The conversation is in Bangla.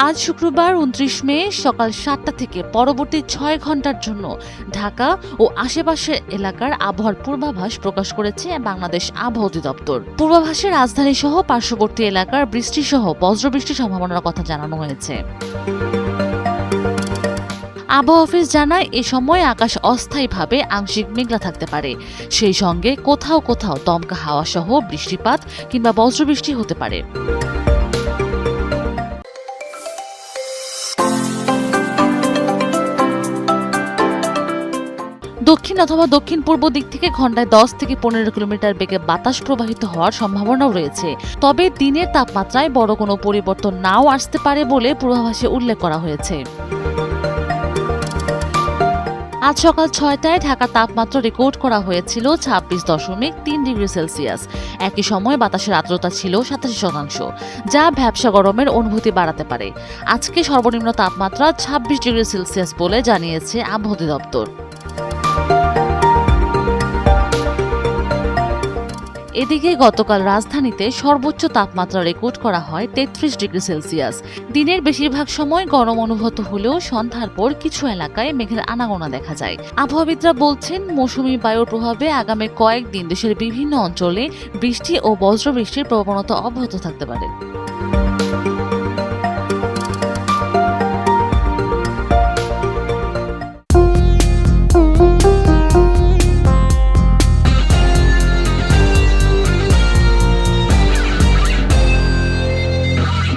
আজ শুক্রবার ২৯ মে সকাল ৭টা থেকে পরবর্তী ৬ ঘন্টার জন্য ঢাকা ও আশেপাশের এলাকার আবহাওয়ার পূর্বাভাস প্রকাশ করেছে বাংলাদেশ আবহাওয়া অধিদপ্তর। পূর্বাভাসে রাজধানী সহ পার্শ্ববর্তী এলাকার বৃষ্টিসহ বজ্রবৃষ্টির সম্ভাবনার কথা জানানো হয়েছে। আবহাওয়া অফিস জানায় এ সময় আকাশ অস্থায়ীভাবে আংশিক মেঘলা থাকতে পারে, সেই সঙ্গে কোথাও কোথাও দমকা হাওয়া সহ বৃষ্টিপাত কিংবা বজ্রবৃষ্টি হতে পারে। দক্ষিণ অথবা দক্ষিণ পূর্ব দিক থেকে ঘন্টায় 10 থেকে 15 কিলোমিটার বেগে বাতাস প্রবাহিত হওয়ার সম্ভাবনাও রয়েছে। তবে দিনের তাপমাত্রায় বড় কোনো পরিবর্তন নাও আসতে পারে বলে পূর্বাভাসে উল্লেখ করা হয়েছে। আজ সকাল 6টায় ঢাকার তাপমাত্রা রেকর্ড করা হয়েছিল 26.3 ডিগ্রি সেলসিয়াস। একই সময় বাতাসের আর্দ্রতা ছিল 87%, যা ভ্যাপসা গরমের অনুভূতি বাড়াতে পারে। আজকে সর্বনিম্ন তাপমাত্রা 26 ডিগ্রি সেলসিয়াস বলে জানিয়েছে আবহাওয়া অধিদপ্তর। এদিকে গতকাল রাজধানীতে সর্বোচ্চ তাপমাত্রা রেকর্ড করা হয় 33 ডিগ্রি সেলসিয়াস। দিনের বেশিরভাগ সময় গরম অনুভূত হলেও সন্ধ্যার পর কিছু এলাকায় মেঘের আনাগোনা দেখা যায়। আবহাওয়াবিদরা বলছেন, মৌসুমী বায়ুর প্রভাবে আগামী কয়েকদিন দেশের বিভিন্ন অঞ্চলে বৃষ্টি ও বজ্রবৃষ্টির প্রবণতা অব্যাহত থাকতে পারে।